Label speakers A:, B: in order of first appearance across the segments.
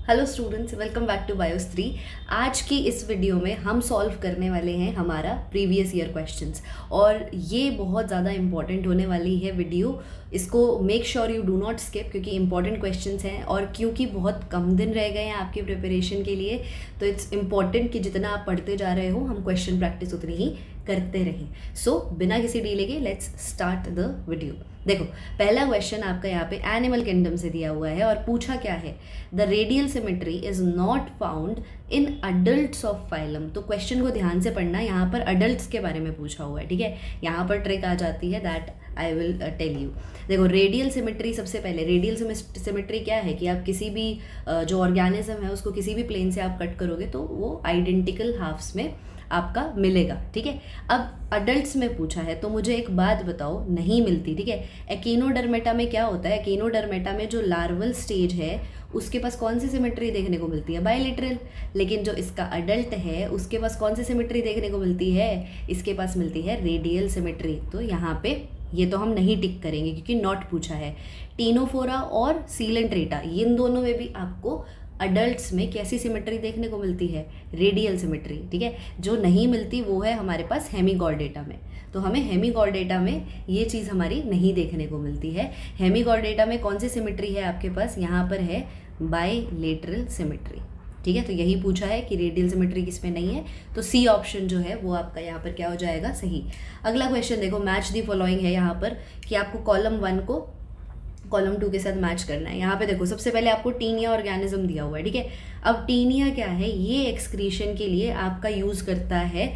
A: Hello students, welcome back to Bios 3। आज की इस वीडियो में हम सॉल्व करने वाले हैं हमारा प्रीवियस ईयर क्वेश्चंस और ये बहुत ज़्यादा इंपॉर्टेंट होने वाली है वीडियो। इसको make sure you do not skip क्योंकि इंपॉर्टेंट क्वेश्चंस हैं और क्योंकि बहुत कम दिन रह गए हैं आपकी प्रिपरेशन के लिए, तो इट्स इम्पॉर्टेंट कि जितना आप पढ़ते जा रहे हो हम क्वेश्चन प्रैक्टिस उतनी ही करते रहें। सो बिना किसी डीले के लेट्स स्टार्ट द वीडियो। देखो, पहला क्वेश्चन आपका यहाँ पे एनिमल किंगडम से दिया हुआ है और पूछा क्या है, the radial symmetry is not found in adults of phylum. तो क्वेश्चन को ध्यान से पढ़ना, यहाँ पर अडल्ट्स के बारे में पूछा हुआ है, ठीक है। यहाँ पर ट्रिक आ जाती है, that I will tell you. देखो, रेडियल सिमेट्री, सबसे पहले रेडियल सिमेट्री क्या है कि आप किसी भी जो ऑर्गेनिज्म है उसको किसी भी प्लेन से आप कट करोगे तो वो आइडेंटिकल हाफ्स में आपका मिलेगा, ठीक है। अब अडल्ट्स में पूछा है तो मुझे एक बात बताओ, नहीं मिलती, ठीक है। एकिनोडर्मेटा में क्या होता है, एकिनोडर्मेटा में जो लार्वल स्टेज है उसके पास कौन सी सिमेट्री देखने को मिलती है, बायलेटरल। लेकिन जो इसका अडल्ट है उसके पास कौन सी सिमेट्री देखने को मिलती है, इसके पास मिलती है रेडियल सिमेट्री। तो यहाँ पे ये तो हम नहीं टिक करेंगे क्योंकि नॉट पूछा है। टीनोफोरा और सीलेंट्रेटा, इन दोनों में भी आपको अडल्ट्स में कैसी सिमेट्री देखने को मिलती है, रेडियल सिमेट्री, ठीक है। जो नहीं मिलती वो है हमारे पास हेमीगॉर्डेटा में। तो हमें हेमीगॉर्डेटा में ये चीज़ हमारी नहीं देखने को मिलती है। हेमीगॉर्डेटा में कौन सी सिमेट्री है आपके पास, यहाँ पर है बायलेटरल सिमेट्री, ठीक है। तो यही पूछा है कि रेडियल सिमेट्री किस में नहीं है, तो सी ऑप्शन जो है वो आपका यहाँ पर क्या हो जाएगा, सही। अगला क्वेश्चन देखो, मैच दी फॉलोइंग है यहाँ पर कि आपको कॉलम 1 को कॉलम 2 के साथ मैच करना है। यहाँ पे देखो, सबसे पहले आपको टीनिया ऑर्गेनिज्म दिया हुआ है, ठीक है। अब टीनिया क्या है, ये एक्सक्रीशन के लिए आपका यूज़ करता है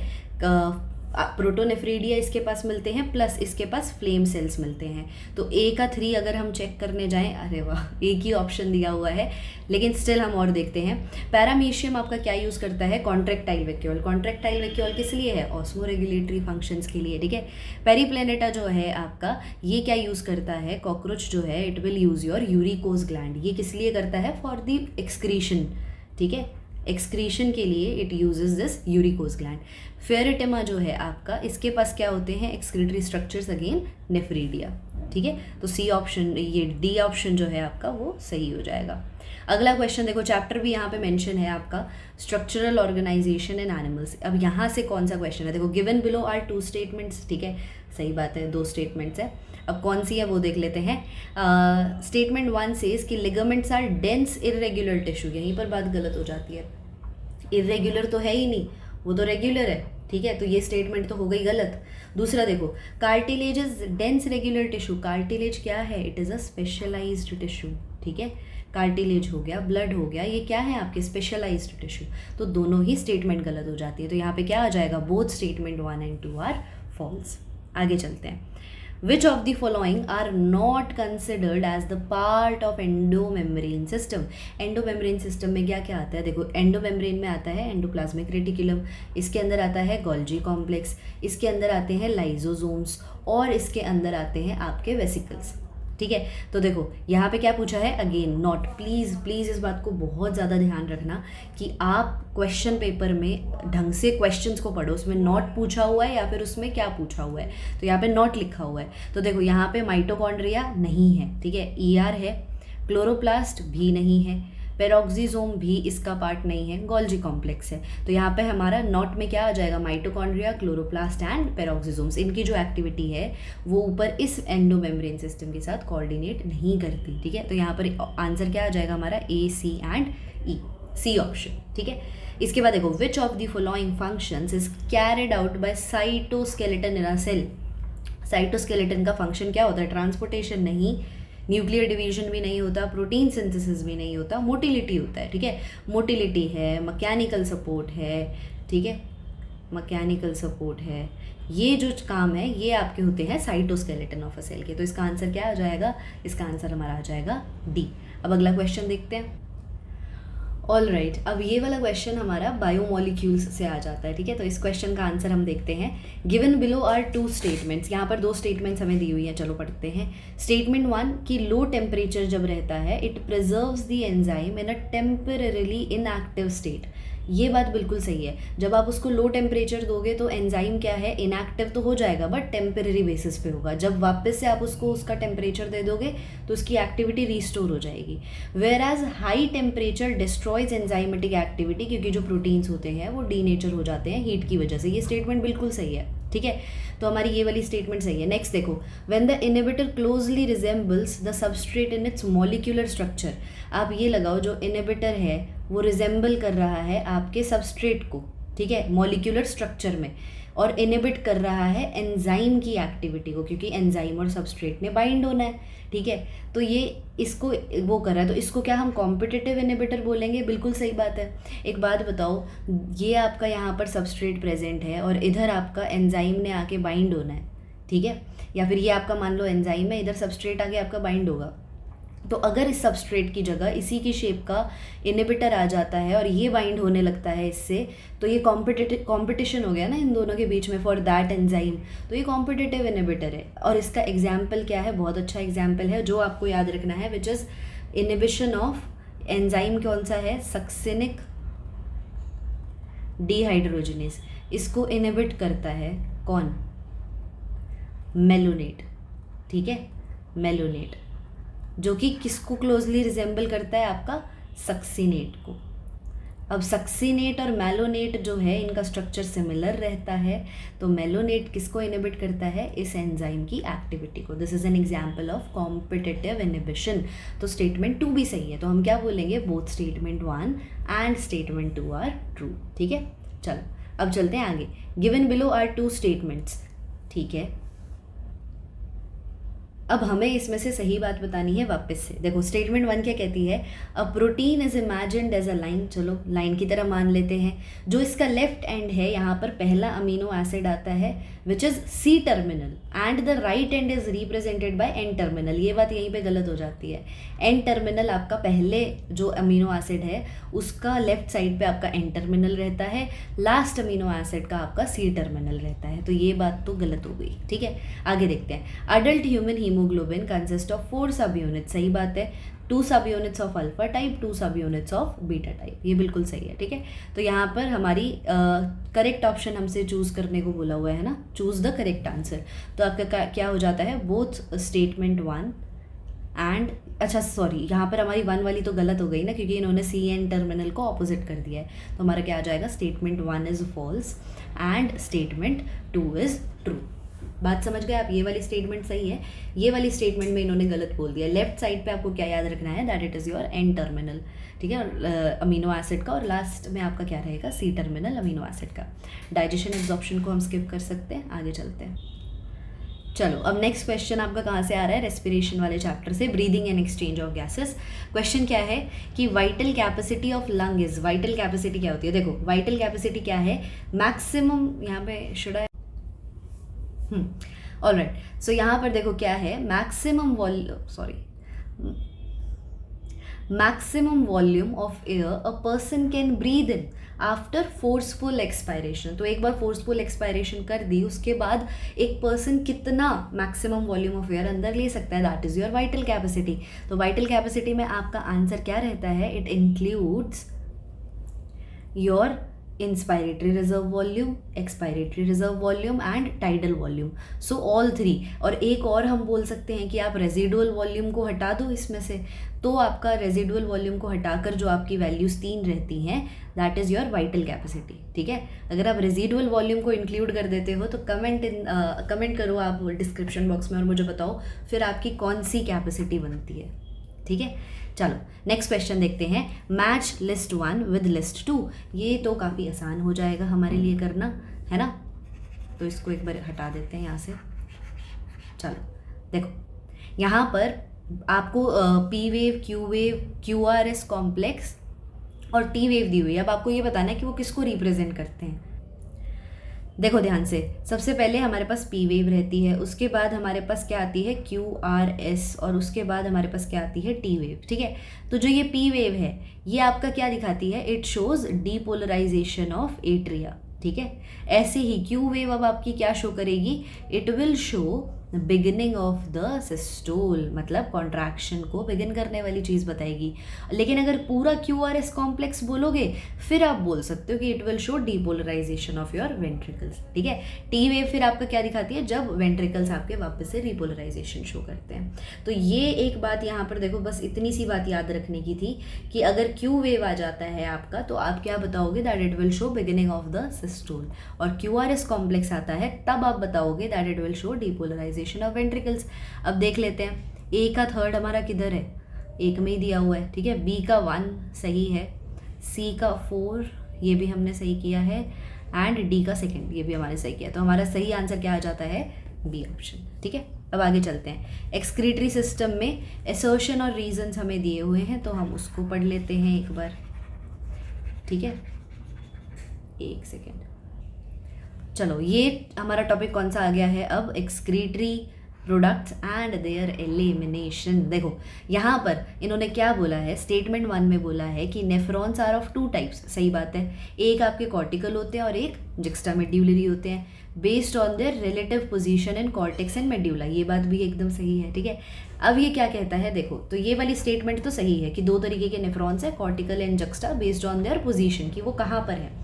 A: प्रोटोनेफ्रीडिया इसके पास मिलते हैं, प्लस इसके पास फ्लेम सेल्स मिलते हैं। तो ए का 3 अगर हम चेक करने जाएं, अरे वाह, एक ही ऑप्शन दिया हुआ है, लेकिन स्टिल हम और देखते हैं। पैरामीशियम आपका क्या यूज़ करता है, कॉन्ट्रैक्टाइल वैक्यूल। कॉन्ट्रैक्टाइल वैक्यूल किस लिए है, ऑस्मो रेगुलेटरी फंक्शंस के लिए, ठीक है। पेरीप्लेनेटा जो है आपका, ये क्या यूज़ करता है, कॉकरोच जो है, it will use your uricose gland. ये किस लिए करता है, फॉर द एक्सक्रीशन, ठीक है, एक्सक्रीशन के लिए it uses this uricose gland. Pheretima जो है आपका, इसके पास क्या होते हैं, एक्सक्रीटरी स्ट्रक्चर्स, अगेन नेफ्रीडिया, ठीक है। तो सी ऑप्शन, ये डी ऑप्शन जो है आपका वो सही हो जाएगा। अगला क्वेश्चन देखो, चैप्टर भी यहाँ पे मेंशन है आपका, स्ट्रक्चरल ऑर्गेनाइजेशन इन एनिमल्स। अब यहाँ से कौन सा क्वेश्चन है, देखो, गिवन बिलो आर 2 स्टेटमेंट्स, ठीक है, सही बात है, 2 स्टेटमेंट्स है। अब कौन सी है वो देख लेते हैं। स्टेटमेंट 1 सेज कि ligaments are dense irregular tissue, यहीं पर बात गलत हो जाती है। इरेगुलर तो है ही नहीं, वो तो रेगुलर है, ठीक है, तो ये स्टेटमेंट तो हो गई गलत। दूसरा देखो, cartilage is dense regular tissue. Cartilage क्या है, it is a specialized tissue, ठीक है। कार्टिलेज हो गया, ब्लड हो गया, ये क्या है आपके स्पेशलाइज्ड टिश्यू। तो दोनों ही स्टेटमेंट गलत हो जाती है। तो यहाँ पे क्या आ जाएगा, both statement 1 and 2 are false. आगे चलते हैं। Which of the following are not considered as the part of endomembrane system? Endomembrane system में क्या क्या आता है, देखो, एंडोमेम्ब्रेन में आता है एंडोप्लाज्मिक रेटिकुलम, इसके अंदर आता है गोल्जी कॉम्प्लेक्स, इसके अंदर आते हैं लाइजोसोम्स और इसके अंदर आते हैं आपके वेसिकल्स, ठीक है। तो देखो यहाँ पे क्या पूछा है, अगेन नॉट। प्लीज़ प्लीज़ इस बात को बहुत ज़्यादा ध्यान रखना कि आप क्वेश्चन पेपर में ढंग से क्वेश्चंस को पढ़ो, उसमें नॉट पूछा हुआ है या फिर उसमें क्या पूछा हुआ है। तो यहाँ पे नॉट लिखा हुआ है, तो देखो यहाँ पे माइटोकॉन्ड्रिया नहीं है, ठीक है, ER है, क्लोरोप्लास्ट भी नहीं है, पेरोक्सिसोम भी इसका पार्ट नहीं है, गोल्जी कॉम्प्लेक्स है। तो यहाँ पे हमारा नॉट में क्या आ जाएगा, माइटोकॉन्ड्रिया, क्लोरोप्लास्ट एंड पेरोक्सिसोम्स। इनकी जो एक्टिविटी है वो ऊपर इस एंडोमेम्ब्रेन सिस्टम के साथ कोऑर्डिनेट नहीं करती, ठीक है। तो यहाँ पर आंसर क्या आ जाएगा हमारा, A, C and E, C option, ठीक है। इसके बाद देखो, which of the following functions is carried out by cytoskeleton in a cell. Cytoskeleton का फंक्शन क्या होता है, ट्रांसपोर्टेशन नहीं, न्यूक्लियर डिवीजन भी नहीं होता, प्रोटीन सिंथेसिस भी नहीं होता, मोटिलिटी होता है, ठीक है। मोटिलिटी है, मैकेनिकल सपोर्ट है, ठीक है, मैकेनिकल सपोर्ट है, ये जो काम है ये आपके होते हैं साइटोस्केलेटन ऑफ अ सेल के। तो इसका आंसर क्या आ जाएगा, इसका आंसर हमारा आ जाएगा D। अब अगला क्वेश्चन देखते हैं। ऑल राइट, अब ये वाला क्वेश्चन हमारा बायोमोलिक्यूल्स से आ जाता है, ठीक है। तो इस क्वेश्चन का आंसर हम देखते हैं। गिवन बिलो आर 2 स्टेटमेंट्स, यहाँ पर 2 स्टेटमेंट्स हमें दी हुई हैं, चलो पढ़ते हैं। स्टेटमेंट 1 कि लो टेम्परेचर जब रहता है, it preserves the enzyme in a temporarily inactive state. ये बात बिल्कुल सही है। जब आप उसको लो टेम्परेचर दोगे तो एंजाइम क्या है, इनएक्टिव तो हो जाएगा बट टेम्परेरी बेसिस पे होगा। जब वापस से आप उसको उसका टेम्परेचर दे दोगे तो उसकी एक्टिविटी रिस्टोर हो जाएगी। Whereas high temperature destroys enzymatic activity, क्योंकि जो प्रोटीन्स होते हैं वो डीनेचर हो जाते हैं हीट की वजह से। ये स्टेटमेंट बिल्कुल सही है, ठीक है। तो हमारी ये वाली स्टेटमेंट सही है। नेक्स्ट देखो, when the inhibitor closely resembles the substrate in its molecular structure. आप ये लगाओ, जो इनहिबिटर है वो रिजेंबल कर रहा है आपके सबस्ट्रेट को, ठीक है, मॉलिक्यूलर स्ट्रक्चर में, और इनहिबिट कर रहा है एंजाइम की एक्टिविटी को, क्योंकि एंजाइम और सबस्ट्रेट ने बाइंड होना है, ठीक है। तो ये इसको वो कर रहा है, तो इसको क्या हम कॉम्पिटिटिव इनहिबिटर बोलेंगे? बिल्कुल सही बात है। एक बात बताओ, ये आपका यहाँ पर सबस्ट्रेट प्रेजेंट है और इधर आपका एंजाइम ने आके बाइंड होना है, ठीक है, या फिर ये आपका मान लो एंजाइम है, इधर सबस्ट्रेट आके आपका बाइंड होगा। तो अगर इस सबस्ट्रेट की जगह इसी की शेप का इनहिबिटर आ जाता है और ये बाइंड होने लगता है इससे, तो ये कॉम्पिटिशन हो गया ना इन दोनों के बीच में फॉर दैट एंजाइम, तो ये कॉम्पिटिटिव इनहिबिटर है। और इसका एग्जाम्पल क्या है? बहुत अच्छा एग्जाम्पल है जो आपको याद रखना है, which is inhibition of enzyme. कौन सा है? Succinic dehydrogenase. इसको इनहिबिट करता है कौन? मेलोनेट, ठीक है, मेलोनेट, जो कि किसको क्लोजली रिजेंबल करता है? आपका सक्सिनेट को। अब सक्सिनेट और मेलोनेट जो है इनका स्ट्रक्चर सिमिलर रहता है, तो मेलोनेट किसको इनहिबिट करता है? इस एंजाइम की एक्टिविटी को। This is an example of competitive inhibition. तो स्टेटमेंट 2 भी सही है, तो हम क्या बोलेंगे? Both statement 1 and statement 2 are true, ठीक है। चलो अब चलते हैं आगे। गिवन बिलो आर 2 स्टेटमेंट्स, ठीक है। अब हमें इसमें से सही बात बतानी है वापस से। देखो स्टेटमेंट 1 क्या कहती है? A protein is imagined as a line. चलो लाइन की तरह मान लेते हैं। जो इसका लेफ्ट एंड है, यहाँ पर पहला अमीनो एसिड आता है which is C terminal, and the right end is represented by N terminal. ये बात यहीं पे गलत हो जाती है। एन टर्मिनल आपका पहले जो अमीनो एसिड है उसका लेफ्ट साइड पे आपका एन टर्मिनल रहता है, लास्ट अमीनो एसिड का आपका सी टर्मिनल रहता है। तो ये बात तो गलत हो गई, ठीक है। आगे देखते हैं। Adult human haemoglobin consist of 4 सब यूनिट्स। सही बात है। 2 सब यूनिट्स ऑफ अल्फा टाइप, 2 सब यूनिट्स ऑफ बीटा टाइप। ये बिल्कुल सही है, ठीक है। तो यहाँ पर हमारी करेक्ट ऑप्शन हमसे चूज़ करने को बोला हुआ है ना, चूज़ द करेक्ट आंसर। तो आपका क्या हो जाता है? बोथ स्टेटमेंट 1 एंड, अच्छा सॉरी, यहाँ पर हमारी 1 वाली तो गलत हो गई ना, क्योंकि इन्होंने सी एन टर्मिनल को ऑपोजिट कर दिया है। तो हमारा क्या आ जाएगा? Statement 1 is false and statement 2 is true. बात समझ गए आप? ये वाली स्टेटमेंट सही है, ये वाली स्टेटमेंट में इन्होंने गलत बोल दिया। लेफ्ट साइड पे आपको क्या याद रखना है? That it is your N terminal, ठीक है, अमीनो एसिड का, और लास्ट में आपका क्या रहेगा? सी टर्मिनल अमीनो एसिड का। डाइजेशन एब्जॉर्प्शन को हम स्किप कर सकते हैं, आगे चलते हैं। चलो अब नेक्स्ट क्वेश्चन आपका कहाँ से आ रहा है? रेस्पिरेशन वाले चैप्टर से, breathing and exchange of gases. Question क्या है कि vital capacity of lung is, vital capacity क्या होती है? देखो वाइटल कैपेसिटी क्या है? मैक्सिमम, यहाँ पे शुड आई, ऑलराइट, सो यहाँ पर देखो क्या है? Maximum volume of air a person can breathe in after forceful expiration. तो एक बार फोर्सफुल एक्सपायरेशन कर दी, उसके बाद एक पर्सन कितना मैक्सिमम वॉल्यूम ऑफ एयर अंदर ले सकता है? That is your vital capacity. तो वाइटल कैपेसिटी में आपका आंसर क्या रहता है? It includes your inspiratory reserve volume, expiratory reserve volume and tidal volume. So all 3। और एक और हम बोल सकते हैं कि आप रेजिडुअल वॉल्यूम को हटा दो इसमें से, तो आपका रेजिडुअल वॉल्यूम को हटाकर जो आपकी वैल्यूज़ 3 रहती हैं, that is your vital capacity, ठीक है। अगर आप रेजिडुअल वॉल्यूम को इंक्लूड कर देते हो तो कमेंट करो आप डिस्क्रिप्शन बॉक्स में और मुझे बताओ फिर आपकी कौन सी कैपेसिटी बनती है, ठीक है। चलो नेक्स्ट क्वेश्चन देखते हैं। Match list 1 with list 2। ये तो काफ़ी आसान हो जाएगा हमारे लिए करना, है ना। तो इसको एक बार हटा देते हैं यहाँ से। चलो देखो, यहाँ पर आपको P wave, Q wave, Q R S complex और टी वेव दी हुई है। अब आपको ये बताना है कि वो किसको रिप्रेजेंट करते हैं। देखो ध्यान से, सबसे पहले हमारे पास पी वेव रहती है, उसके बाद हमारे पास क्या आती है? क्यू आर एस, और उसके बाद हमारे पास क्या आती है? टी वेव, ठीक है। तो जो ये पी वेव है ये आपका क्या दिखाती है? It shows depolarization of atria, ठीक है। ऐसे ही क्यू वेव अब आपकी क्या शो करेगी? It will show beginning of the systole, मतलब कॉन्ट्रैक्शन को बिगिन करने वाली चीज़ बताएगी। लेकिन अगर पूरा QRS कॉम्प्लेक्स बोलोगे फिर आप बोल सकते हो कि it will show depolarization of your ventricles, ठीक है। टी वेव फिर आपका क्या दिखाती है, जब वेंट्रिकल्स आपके वापस से रिपोलराइजेशन शो करते हैं। तो ये एक बात यहाँ पर देखो, बस इतनी सी बात याद रखने की थी कि अगर क्यू वेव आ जाता है आपका तो आप क्या बताओगे, that it will show beginning of the systole. और QRS कॉम्प्लेक्स आता है तब आप बताओगे that it will show depolarization of ventricles. अब देख लेते हैं, ए का थर्ड हमारा किधर है, एक में ही दिया हुआ है, ठीक है। बी का 1 सही है, सी का 4 ये भी हमने सही किया है, एंड डी का सेकंड ये भी हमारे सही किया। तो हमारा सही आंसर क्या आ जाता है, बी ऑप्शन, ठीक है। अब आगे चलते हैं। एक्सक्रीटरी सिस्टम में असर्शन और रीजंस हमें दिए हुए हैं तो हम उसको पढ़ लेते हैं एक बार, ठीक है। एक सेकेंड, चलो ये हमारा टॉपिक कौन सा आ गया है अब, excretory products and there elimination. देखो यहाँ पर इन्होंने क्या बोला है, स्टेटमेंट 1 में बोला है कि नेफ्रॉन्स आर ऑफ 2 टाइप्स, सही बात है। एक आपके कॉर्टिकल होते हैं और एक जुक्स्टामेड्यूलरी होते हैं, based on their relative position in cortex and medulla, ये बात भी एकदम सही है, ठीक है। अब ये क्या कहता है, देखो तो ये वाली स्टेटमेंट तो सही है कि 2 तरीके के नेफ्रॉन्स है, cortical and juxta, based on their position कि वो कहाँ पर है।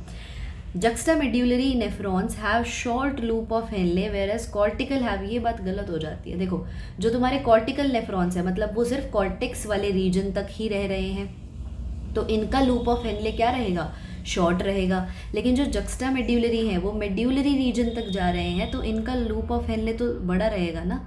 A: Juxtamedullary nephrons have short loop of Henle whereas cortical have, ये बात गलत हो जाती है। देखो जो तुम्हारे cortical nephrons है मतलब वो सिर्फ कॉर्टेक्स वाले रीजन तक ही रह रहे हैं, तो इनका लूप ऑफ हेनले क्या रहेगा, शॉर्ट रहेगा। लेकिन जो जक्स्टामेड्यूलरी है वो मेड्यूलरी रीजन तक जा रहे हैं तो इनका लूप ऑफ हेनले तो बड़ा रहेगा ना,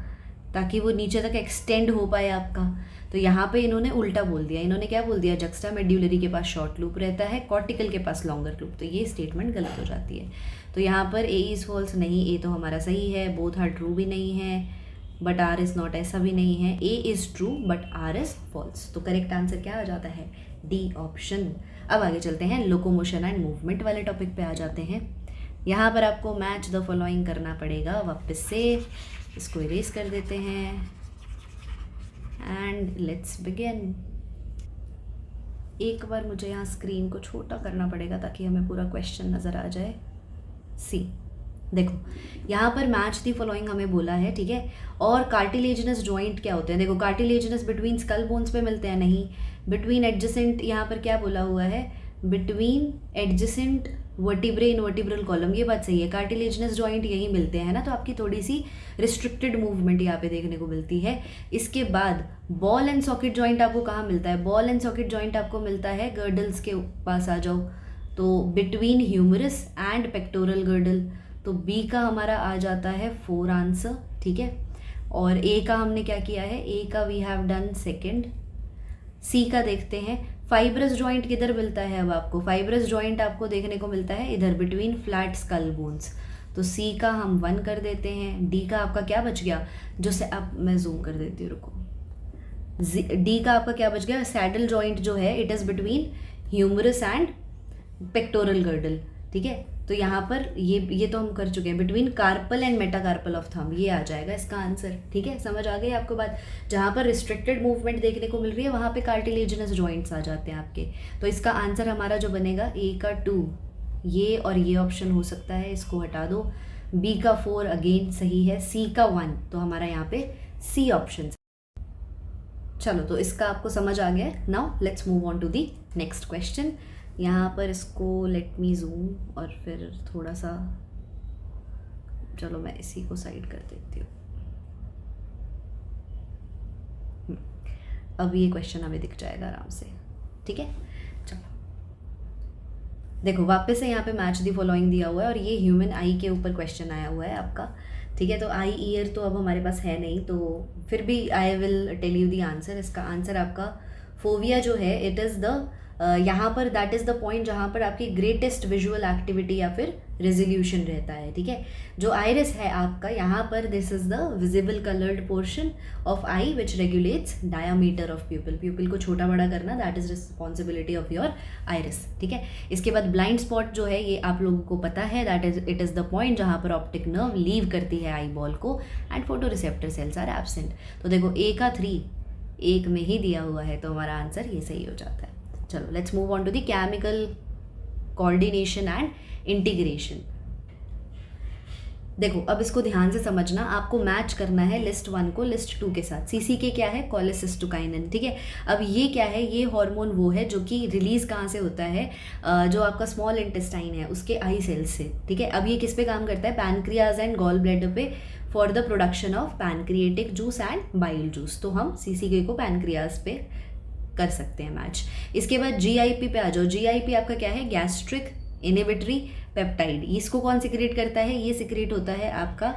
A: ताकि वो नीचे तक एक्सटेंड हो पाए आपका। तो यहाँ पे इन्होंने उल्टा बोल दिया, इन्होंने क्या बोल दिया, जक्स्टामेड्यूलरी के पास शॉर्ट लूप रहता है, कॉर्टिकल के पास लॉन्गर लूप, तो ये स्टेटमेंट गलत हो जाती है। तो यहाँ पर ए इज़ फॉल्स नहीं, ए तो हमारा सही है, बोथ आर ट्रू भी नहीं है, बट आर इज़ नॉट ऐसा भी नहीं है, A is true but R is false. तो करेक्ट आंसर क्या आ जाता है, डी ऑप्शन। अब आगे चलते हैं, लोकोमोशन एंड मूवमेंट वाले टॉपिक पे आ जाते हैं। यहाँ पर आपको मैच द फॉलोइंग करना पड़ेगा, वापस से इसको इरेज कर देते हैं एंड लेट्स बिगिन। एक बार मुझे यहाँ स्क्रीन को छोटा करना पड़ेगा ताकि हमें पूरा क्वेश्चन नज़र आ जाए। सी देखो यहाँ पर मैच दी फॉलोइंग हमें बोला है, ठीक है। और कार्टिलेजिनस जॉइंट क्या होते हैं, देखो कार्टिलेजिनस बिटवीन स्कल बोन्स पे मिलते हैं, नहीं, बिटवीन एडजेसेंट, यहाँ पर क्या बोला हुआ है, बिटवीन एडजेसेंट वर्टिब्रे इन वर्टिब्रल कॉलम, ये बात सही है, कार्टिलेजिनस जॉइंट यही मिलते हैं ना, तो आपकी थोड़ी सी रिस्ट्रिक्टेड मूवमेंट यहाँ पे देखने को मिलती है। इसके बाद बॉल एंड सॉकेट जॉइंट आपको कहाँ मिलता है, बॉल एंड सॉकेट जॉइंट आपको मिलता है गर्डल्स के पास, आ जाओ, तो between humerus and pectoral girdle, तो बी का हमारा आ जाता है 4 आंसर, ठीक है। और ए का हमने क्या किया है, ए का वी हैव डन सेकेंड। सी का देखते हैं, फाइब्रस जॉइंट किधर मिलता है, अब आपको फाइब्रस जॉइंट आपको देखने को मिलता है इधर बिटवीन फ्लैट स्कल बोन्स, तो सी का हम 1 कर देते हैं। डी का आपका क्या बच गया, जो से अब मैं जूम कर देती हूँ, रुको, डी का आपका क्या बच गया, सैडल जॉइंट जो है it is between humerus and pectoral girdle, ठीक है। तो यहाँ पर ये तो हम कर चुके हैं, between carpal and metacarpal of thumb, ये आ जाएगा इसका आंसर, ठीक है। समझ आ गई आपको बात, जहाँ पर रिस्ट्रिक्टेड मूवमेंट देखने को मिल रही है वहाँ पे कार्टिलेजिनस जॉइंट्स आ जाते हैं आपके। तो इसका आंसर हमारा जो बनेगा, ए का 2 ये और ये ऑप्शन हो सकता है, इसको हटा दो। बी का 4 अगेन सही है, सी का 1, तो हमारा यहाँ पे सी ऑप्शन। चलो तो इसका आपको समझ आ गया। Now let's move on to the next question. यहाँ पर इसको लेट मी जूम और फिर थोड़ा सा, चलो मैं इसी को साइड कर देती हूँ। अब ये क्वेश्चन हमें दिख जाएगा आराम से, ठीक है। चलो देखो वापस से यहाँ पे मैच दी फॉलोइंग दिया हुआ है और ये ह्यूमन आई के ऊपर क्वेश्चन आया हुआ है आपका, ठीक है। तो आई ईयर तो अब हमारे पास है नहीं, तो फिर भी I will tell you the answer. इसका आंसर आपका फोविया जो है, इट इज़ द यहाँ पर दैट इज़ द पॉइंट जहाँ पर आपकी ग्रेटेस्ट विजुअल एक्टिविटी या फिर रेजोल्यूशन रहता है, ठीक है। जो आइरिस है आपका, यहाँ पर this is the visible coloured portion of I which regulates diameter of प्यूपिल, प्यूपिल को छोटा बड़ा करना, that is responsibility of your iris, ठीक है। इसके बाद ब्लाइंड स्पॉट जो है ये आप लोगों को पता है, इट इज़ द पॉइंट जहाँ पर ऑप्टिक नर्व लीव करती है आई बॉल को and photo receptor cells are absent. तो देखो ए का 3 एक में ही दिया हुआ है, तो हमारा आंसर ये सही हो जाता है। चलो let's move on to the chemical coordination and integration. देखो अब इसको ध्यान से समझना, आपको मैच करना है लिस्ट 1 को लिस्ट 2 के साथ। CCK क्या है? कोलेसिस्टोकाइनिन, ठीक है। अब ये क्या है? ये हार्मोन वो है जो कि रिलीज कहाँ से होता है? जो आपका स्मॉल इंटेस्टाइन है उसके आई सेल्स से, ठीक है। अब ये किस पे काम करता है? पैनक्रियाज एंड गॉल ब्लैडर पे, for the production of pancreatic juice and bile juice. तो हम CCK को पैनक्रियाज पे कर सकते हैं मैच। इसके बाद GIP पे आ जाओ। GIP आपका क्या है? Gastric inhibitory peptide. इसको कौन सिक्रेट करता है? ये सिक्रेट होता है आपका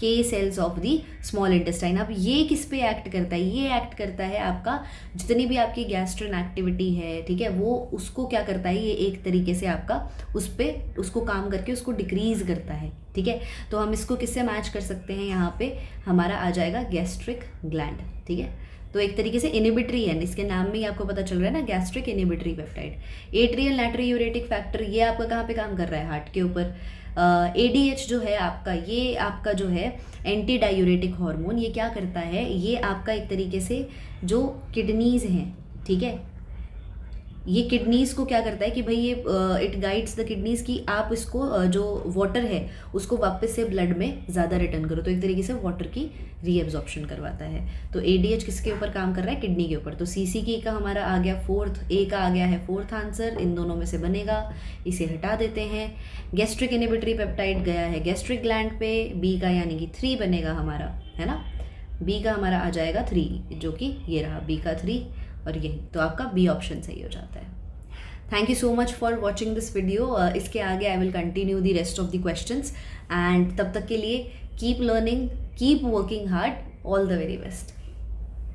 A: K cells of the small intestine. अब ये किस पे एक्ट करता है? ये एक्ट करता है आपका जितनी भी आपकी गैस्ट्रिन एक्टिविटी है, ठीक है, वो उसको क्या करता है? ये एक तरीके से आपका उसको काम करके उसको डिक्रीज करता है, ठीक है। तो हम इसको किससे मैच कर सकते हैं? यहाँ पे हमारा आ जाएगा गैस्ट्रिक ग्लैंड, ठीक है। तो एक तरीके से इनिबिटरी है, इसके नाम में ही आपको पता चल रहा है ना, gastric inhibitory peptide. Atrial natriuretic factor, ये आपका कहाँ पे काम कर रहा है? हार्ट के ऊपर। ADH जो है आपका, ये आपका जो है एंटी डायूरेटिक हार्मोन, ये क्या करता है? ये आपका एक तरीके से जो किडनीज हैं, ठीक है, ये किडनीज़ को क्या करता है कि भाई ये इट गाइड्स द किडनीज़ कि आप इसको जो वाटर है उसको वापस से ब्लड में ज़्यादा रिटर्न करो। तो एक तरीके से वाटर की रीएब्जॉर्प्शन करवाता है। तो ADH किसके ऊपर काम कर रहा है? किडनी के ऊपर। तो CCK का हमारा आ गया फोर्थ, A का आ गया है फोर्थ आंसर। इन दोनों में से बनेगा, इसे हटा देते हैं। गैस्ट्रिक इनिबिटरी पेप्टाइड गया है गैस्ट्रिक ग्लैंड पे, B का यानी कि 3 बनेगा हमारा, है ना। B का हमारा आ जाएगा 3, जो कि ये रहा B का 3 और यही। तो आपका B ऑप्शन सही हो जाता है। Thank you so much for watching this video. इसके आगे I will continue the rest of the questions and तब तक के लिए keep learning, keep working hard, all the very best.